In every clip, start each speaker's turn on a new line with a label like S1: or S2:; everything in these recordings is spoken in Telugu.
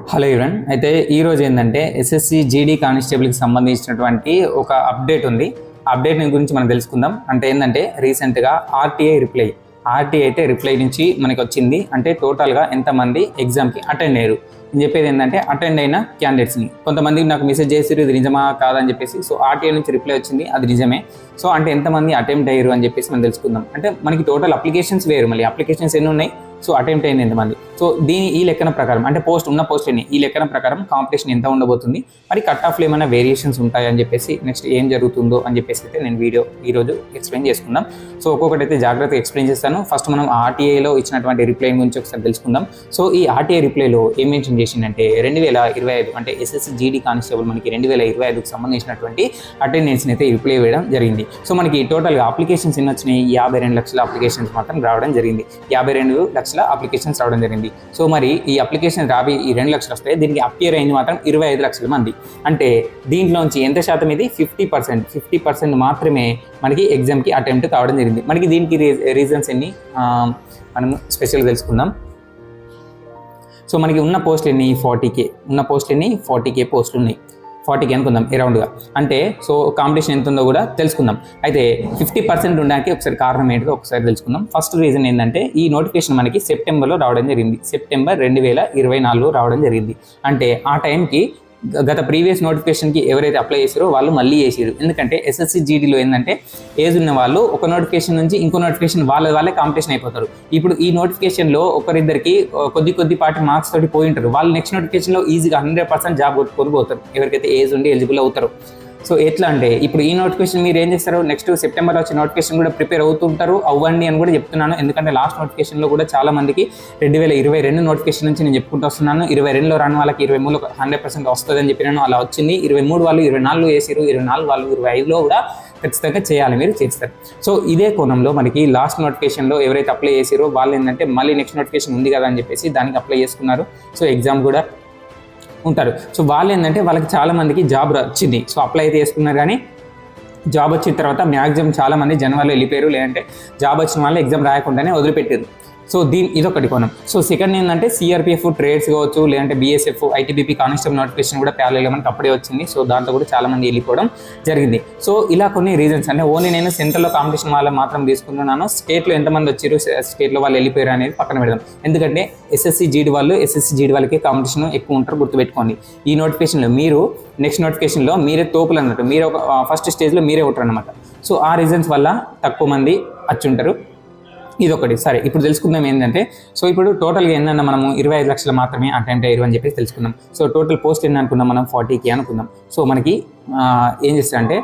S1: హలో ఎవరన్ అయితే ఈరోజు ఏంటంటే ఎస్ఎస్సి జీడీ కానిస్టేబుల్కి సంబంధించినటువంటి ఒక అప్డేట్ ఉంది. అప్డేట్ గురించి మనం తెలుసుకుందాం. అంటే ఏంటంటే రీసెంట్గా ఆర్టీఐ అయితే రిప్లై నుంచి మనకి వచ్చింది. అంటే టోటల్గా ఎంతమంది ఎగ్జామ్కి అటెండ్ అయ్యారు అని చెప్పేది ఏంటంటే అటెండ్ అయిన క్యాండిడేట్స్ని కొంతమంది నాకు మెసేజ్ చేసారు ఇది నిజమా కాదని చెప్పేసి. సో ఆర్టీఐ నుంచి రిప్లై వచ్చింది, అది నిజమే. సో అంటే ఎంతమంది అటెంప్ట్ అయ్యారు అని చెప్పేసి మనం తెలుసుకుందాం. అంటే మనకి టోటల్ అప్లికేషన్స్ వేరు, మళ్ళీ అప్లికేషన్స్ ఎన్ని ఉన్నాయి, సో అటెంప్ట్ అయింది ఎంతమంది. సో ఈ లెక్కన ప్రకారం అంటే పోస్ట్ ఎన్ని, ఈ లెక్కన ప్రకారం కాంపిటీషన్ ఎంత ఉండబోతుంది, మరి కట్ ఆఫ్లో ఏమైనా వేరియేషన్స్ ఉంటాయని చెప్పేసి, నెక్స్ట్ ఏం జరుగుతుందో అని చెప్పేసి అయితే నేను ఈరోజు ఎక్స్ప్లెయిన్ చేసుకుందాం. సో ఒక్కొక్కటి అయితే జాగ్రత్తగా ఎక్స్ప్లెయిన్ చేస్తాను. ఫస్ట్ మనం ఆర్టీఐలో ఇచ్చినటువంటి రిప్లై గురించి ఒకసారి తెలుసుకుందాం. సో ఈ ఆర్టీఐ రిప్లైలో ఏం మెన్షన్ చేసిందంటే 2025 అంటే ఎస్ఎస్సి జీడీ కానిస్టేబుల్ మనకి 2025కి సంబంధించినటువంటి అటెండెన్స్ని అయితే రిప్లై వేయడం జరిగింది. సో మనకి టోటల్గా అప్లికేషన్స్ ఎన్ని వచ్చినాయి, 52 లక్షల అప్లికేషన్స్ మాత్రం రావడం జరిగింది. 52 లక్షల అప్లికేషన్స్ రావడం జరిగింది. సో మరి ఈ అప్లికేషన్ ఈ 2 లక్షలు వస్తాయి, దీనికి అపియర్ అయింది మాత్రం 25 లక్షల మంది. అంటే దీంట్లోంచి ఎంత శాతం ఇది 50% మాత్రమే మనకి ఎగ్జామ్కి అటెంప్ట్ కావడం జరిగింది. మనకి దీనికి రీజన్స్ ఎన్ని మనం స్పెషల్గా తెలుసుకుందాం. సో మనకి ఉన్న పోస్ట్ ఎన్ని 40K పోస్టులు ఉన్నాయి. 40K అనుకుందాం అరౌండ్గా. అంటే సో కాంపిటీషన్ ఎంత ఉందో కూడా తెలుసుకుందాం. అయితే 50% ఉండడానికి ఒకసారి కారణం ఏంటో ఒకసారి తెలుసుకుందాం. ఫస్ట్ రీజన్ ఏంటంటే ఈ నోటిఫికేషన్ మనకి సెప్టెంబర్లో రావడం జరిగింది. సెప్టెంబర్ 2024 రావడం జరిగింది. అంటే ఆ టైంకి గత ప్రీవియస్ నోటిఫికేషన్కి ఎవరైతే అప్లై చేశారో వాళ్ళు మళ్ళీ చేసారు. ఎందుకంటే ఎస్ఎస్సి జీడీలో ఏంటంటే ఏజ్ ఉన్న వాళ్ళు ఒక నోటిఫికేషన్ నుంచి ఇంకో నోటిఫికేషన్ వాళ్ళే కాంపిటీషన్ అయిపోతారు. ఇప్పుడు ఈ నోటిఫికేషన్లో ఒకరిద్దరికి కొద్దిపాటి మార్క్స్ తోటి పోయి ఉంటారు, వాళ్ళు నెక్స్ట్ నోటిఫికేషన్లో ఈజీగా 100% జాబ్ కొట్టుకొని పోతారు ఎవరికైతే ఏజ్ ఉండి ఎలిజిబుల్ అవుతారు. సో ఎట్లా అంటే ఇప్పుడు ఈ నోటిఫికేషన్ మీరు ఏం చేస్తారు, నెక్స్ట్ సెప్టెంబర్ వచ్చే నోటిఫికేషన్ కూడా ప్రిపేర్ అవుతుంటారు, అవ్వండి అని కూడా చెప్తున్నాను. ఎందుకంటే లాస్ట్ నోటిఫికేషన్లో కూడా చాలా మందికి 2022 నోటిఫికేషన్ నుంచి నేను చెప్పుకుంటూ వస్తున్నాను. 22లో రాని వాళ్ళకి 23లో 100% వస్తుంది అని చెప్పినాను, అలా వచ్చింది. 23 వాళ్ళు 24 వేసారు, 24 వాళ్ళు 25లో కూడా ఖచ్చితంగా చేయాలి, మీరు చేస్తారు. సో ఇదే కోణంలో మనకి లాస్ట్ నోటిఫికేషన్లో ఎవరైతే అప్లై చేసారో వాళ్ళు ఏంటంటే మళ్ళీ నెక్స్ట్ నోటిఫికేషన్ ఉంది కదా అని చెప్పేసి దానికి అప్లై చేసుకున్నారు. సో ఎగ్జామ్ కూడా ఉంటారు. సో వాళ్ళు ఏంటంటే వాళ్ళకి చాలా మందికి జాబ్ వచ్చింది. సో అప్లై అయితే చేసుకున్నారు, కానీ జాబ్ వచ్చిన తర్వాత మ్యాక్సిమం చాలా మంది జనవరిలో వెళ్ళిపోయారు, లేదంటే జాబ్ వచ్చిన వాళ్ళు ఎగ్జామ్ రాయకుండానే వదిలిపెట్టారు. సో ఇదొకటి కోణం. సో సెకండ్ ఏంటంటే సిఆర్పిఎఫ్ ట్రేడ్స్ కావచ్చు, లేదంటే బీఎస్ఎఫ్ ఐటీబీపీ కానిస్టేబుల్ నోటిఫికేషన్ కూడా ప్యారలల్గా మనకి అప్పుడే వచ్చింది. సో దాంట్లో కూడా చాలా మంది వెళ్ళిపోవడం జరిగింది. సో ఇలా కొన్ని రీజన్స్ అంటే ఓన్లీ నేను సెంట్రల్లో కాంపిటీషన్ వాళ్ళు మాత్రం తీసుకుంటున్నాను, స్టేట్లో ఎంతమంది వచ్చారు, స్టేట్లో వాళ్ళు వెళ్ళిపోయారు అనేది పక్కన పెడదాం. ఎందుకంటే ఎస్ఎస్సి జీడీ వాళ్ళకి కాంపిటీషన్ ఎక్కువ ఉంటారు, గుర్తుపెట్టుకోండి. ఈ నోటిఫికేషన్లో మీరు నెక్స్ట్ నోటిఫికేషన్లో మీరే తోపులు అన్నట్టు, మీరు ఒక ఫస్ట్ స్టేజ్లో మీరే ఉంటారు అనమాట. సో ఆ రీజన్స్ వల్ల తక్కువ మంది వచ్చి ఉంటారు. ఇదొకటి. సరే, ఇప్పుడు తెలుసుకుందాం ఏంటంటే, సో ఇప్పుడు టోటల్గా ఏంటన్నా మనము 25 లక్షలు మాత్రమే అటెంప్ట్ అయ్యారు అని చెప్పేసి తెలుసుకుందాం. సో టోటల్ పోస్ట్ ఎన్ని అనుకుందాం మనం, 40K అనుకుందాం. సో మనకి ఏం చేస్తారంటే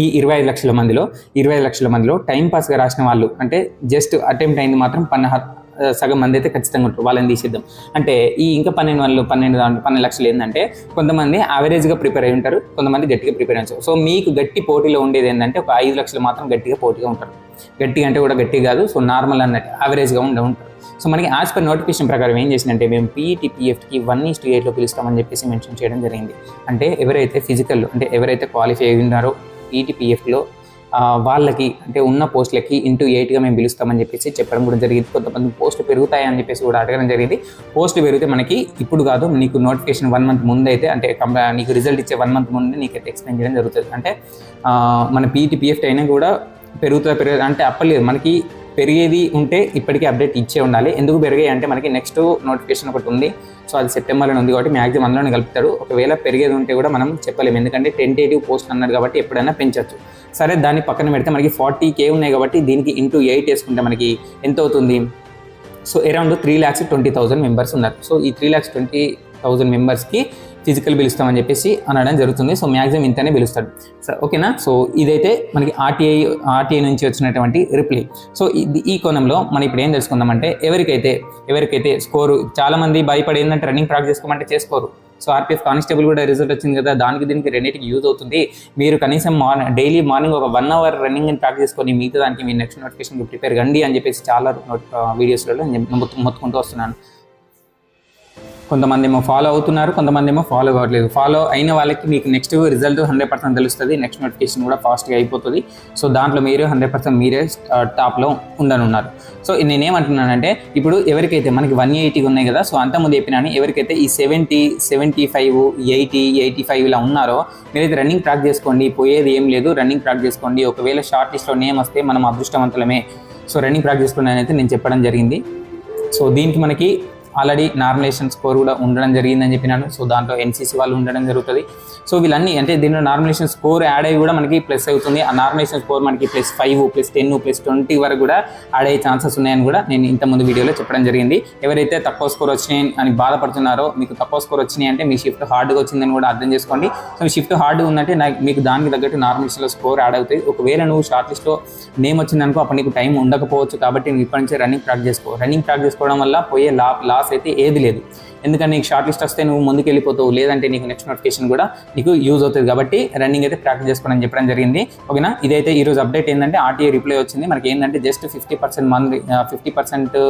S1: ఈ 25 లక్షల మందిలో టైంపాస్గా రాసిన వాళ్ళు అంటే జస్ట్ అటెంప్ట్ అయింది మాత్రం సగం మంది అయితే ఖచ్చితంగా ఉంటారు, వాళ్ళని తీసేద్దాం. అంటే ఈ ఇంకా 12 లక్షలు ఏంటంటే కొంతమంది యావరేజ్గా ప్రిపేర్ అయి ఉంటారు, కొంతమంది గట్టిగా ప్రిపేర్ అయ్యారు. సో మీకు గట్టి పోటీలో ఉండేది ఏంటంటే ఒక 5 లక్షలు మాత్రం గట్టిగా పోటీగా ఉంటారు. గట్టి అంటే కూడా గట్టి కాదు, సో నార్మల్ అన్నట్టు యావరేజ్గా ఉంటారు. సో మనకి యాజ్ పర్ నోటిఫికేషన్ ప్రకారం ఏం చేసిందంటే మేము పీఈటీ పీఎఫ్కి 1:8లో పిలుస్తామని చెప్పేసి మెన్షన్ చేయడం జరిగింది. అంటే ఎవరైతే ఫిజికల్ అంటే ఎవరైతే క్వాలిఫై అయి ఉన్నారో పీఈటీ పీఎఫ్లో వాళ్ళకి అంటే ఉన్న పోస్టులకి 8గా మేము పిలుస్తామని చెప్పేసి చెప్పడం కూడా జరిగింది. కొంతమంది పోస్టులు పెరుగుతాయని చెప్పేసి కూడా అడగడం జరిగింది. పోస్టులు పెరిగితే మనకి ఇప్పుడు కాదు, నీకు నోటిఫికేషన్ 1 మంత్ ముందు అయితే అంటే నీకు రిజల్ట్ ఇచ్చే 1 మంత్ ముందు నీకైతే ఎక్స్ప్లెయిన్ చేయడం జరుగుతుంది. అంటే మన పీఈటీ పీఎఫ్ అయినా కూడా పెరుగుతుంది అంటే అప్పలేదు, మనకి పెరిగేది ఉంటే ఇప్పటికీ అప్డేట్ ఇచ్చే ఉండాలి. ఎందుకు పెరిగాయి అంటే మనకి నెక్స్ట్ నోటిఫికేషన్ ఒకటి ఉంది, సో అది సెప్టెంబర్లో ఉంది కాబట్టి మ్యాక్సిమం అందులోనే కలుపుతారు. ఒకవేళ పెరిగేది ఉంటే కూడా మనం చెప్పలేము, ఎందుకంటే టెంటేటివ్ పోస్ట్ అన్నారు కాబట్టి ఎప్పుడైనా పెంచవచ్చు. సరే, దాన్ని పక్కన పెడితే మనకి 40K ఉన్నాయి కాబట్టి దీనికి × 8 వేసుకుంటే మనకి ఎంత అవుతుంది, సో అరౌండ్ 3,20,000 మెంబర్స్ ఉన్నారు. సో ఈ 3,20,000 మెంబర్స్కి ఫిజికల్ పిలుస్తామని చెప్పేసి అనడం జరుగుతుంది. సో మ్యాక్సిమం ఇంతనే పిలుస్తాడు. సో ఓకేనా. సో ఇదైతే మనకి ఆర్టీఐ నుంచి వచ్చినటువంటి రిప్లై. సో ఈ కోణంలో మనం ఇప్పుడు ఏం తెలుసుకుందామంటే ఎవరికైతే స్కోరు చాలామంది భయపడి ఏంటంటే రన్నింగ్ ప్రాక్టీస్ చేసుకోమంటే చేసుకోరు. సో ఆర్పిఎఫ్ కానిస్టేబుల్ కూడా రిజల్ట్ వచ్చింది కదా, దీనికి రెండింటికి యూజ్ అవుతుంది. మీరు కనీసం డైలీ మార్నింగ్ ఒక 1 అవర్ రన్నింగ్ అని ప్రాక్టీస్ చేసుకొని మిగతా దానికి మీ నెక్స్ట్ నోటిఫికేషన్కి ప్రిపేర్ కండి అని చెప్పేసి చాలా వీడియోస్లలో నేను మొత్తుకుంటూ వస్తున్నాను. కొంతమంది ఏమో ఫాలో అవుతున్నారు, కొంతమంది ఏమో ఫాలో కావట్లేదు. ఫాలో అయిన వాళ్ళకి మీకు నెక్స్ట్ రిజల్ట్ 100% తెలుస్తుంది, నెక్స్ట్ నోటిఫికేషన్ కూడా ఫాస్ట్గా అయిపోతుంది. సో దాంట్లో మీరు 100% మీరే టాప్లో ఉండనున్నారు. సో నేనేమంటున్నానంటే ఇప్పుడు ఎవరికైతే మనకి 180 ఉన్నాయి కదా, సో అంతకుముందు చెప్పినాను, ఎవరికైతే ఈ 70, 75, 80, 85 ఇలా ఉన్నారో మీరైతే రన్నింగ్ ట్రాక్ చేసుకోండి, పోయేది ఏం లేదు. రన్నింగ్ ట్రాక్ చేసుకోండి. ఒకవేళ షార్ట్ లిస్ట్లో నేమ్ వస్తే మనం అదృష్టవంతులమే. సో రన్నింగ్ ట్రాక్ చేసుకోండి అని అయితే నేను చెప్పడం జరిగింది. సో దీనికి మనకి ఆల్రెడీ నార్మలైజేషన్ స్కోర్ కూడా ఉండడం జరిగిందని చెప్పినాను. సో దాంట్లో ఎన్సీసీ వాళ్ళు ఉండడం జరుగుతుంది. సో వీళ్ళన్నీ అంటే దీంట్లో నార్మలైజేషన్ స్కోర్ యాడ్ అయ్యి కూడా మనకి ప్లస్ అవుతుంది. ఆ నార్మలైజేషన్ స్కోర్ మనకి +5, +10, +20 వరకు కూడా యాడ్ అయ్యే ఛాన్సెస్ ఉన్నాయని కూడా నేను ఇంతకుముందు వీడియోలో చెప్పడం జరిగింది. ఎవరైతే తక్కువ స్కోర్ వచ్చినాయి అని బాధపడుతున్నారో, మీకు తక్కువ స్కోర్ వచ్చినాయి అంటే మీ షిఫ్ట్ హార్డ్గా వచ్చిందని కూడా అర్థం చేసుకోండి. సో మీ షిఫ్ట్ హార్డ్గా ఉందంటే మీకు దానికి తగ్గట్టు నార్మలైజేషన్లో స్కోర్ యాడ్ అవుతుంది. ఒకవేళ నువ్వు షార్ట్ లిస్ట్లో నేమ్ వచ్చిందనుకో అప్పుడు నీకు టైం ఉండకపోవచ్చు. కాబట్టి నువ్వు ఇప్పటి నుంచి రన్నింగ్ ట్రాక్ చేసుకో. రన్నింగ్ ట్రాక్ చేసుకోవడం వల్ల పోయే లాస్ అయితే ఏది లేదు. ఎందుకంటే నీకు షార్ట్ లిస్ట్ వస్తే నువ్వు ముందుకు వెళ్ళిపోతావు, లేదంటే నీకు నెక్స్ట్ నోటిఫికేషన్ కూడా నీకు యూజ్ అవుతుంది. కాబట్టి రన్నింగ్ అయితే ప్రాక్టీస్ చేసుకోవడం చెప్పడం జరిగింది. ఓకేనా, ఇదైతే ఈరోజు అప్డేట్ ఏంటంటే ఆర్టీఏ రిప్లై వచ్చింది. మనకి ఏంటంటే జస్ట్ 50%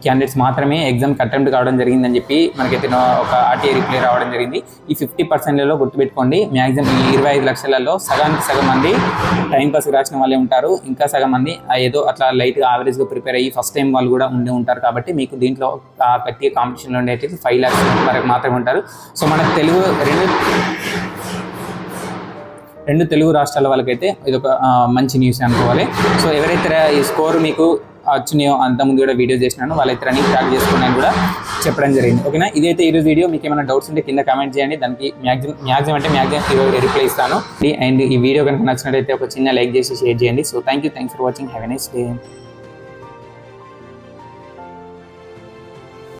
S1: క్యాండిడేట్స్ మాత్రమే ఎగ్జామ్కి అటెంప్ట్ కావడం జరిగిందని చెప్పి మనకైతే ఒక ఆర్టీఏ రిప్లై రావడం జరిగింది. ఈ 50%లలో గుర్తుపెట్టుకోండి, మ్యాక్సిమం ఈ 25 లక్షలలో సగానికి సగం మంది టైంపాస్ రాసిన వాళ్ళే ఉంటారు. ఇంకా సగం మంది ఏదో అట్లా లైట్గా యావరేజ్గా ప్రిపేర్ అయ్యి ఫస్ట్ టైం వాళ్ళు కూడా ఉండి ఉంటారు. కాబట్టి మీకు దీంట్లో గట్టిగా కాంపిటీషన్లో ఉండే 5 lakhs వరకు మాత్రమే ఉంటారు. సో మన రెండు తెలుగు రాష్ట్రాల వాళ్ళకైతే ఇది ఒక మంచి న్యూస్ అనుకోవాలి. సో ఎవరైతే ఈ స్కోర్ మీకు వచ్చినాయో అంతకుముందు కూడా వీడియో చేసినాను, వాళ్ళైతే రన్నింగ్ ట్రాక్ చేసుకున్నాను కూడా చెప్పడం జరిగింది. ఓకేనా, ఇదైతే ఈరోజు వీడియో. మీకు ఏమైనా డౌట్స్ ఉంటే కింద కామెంట్ చేయండి, దానికి మ్యాక్సిమం రిప్లై ఇస్తాను. అండ్ ఈ వీడియో కనుక నచ్చినట్లయితే ఒక చిన్న లైక్ చేసి షేర్ చేయండి. So thank you for watching. Have a nice day.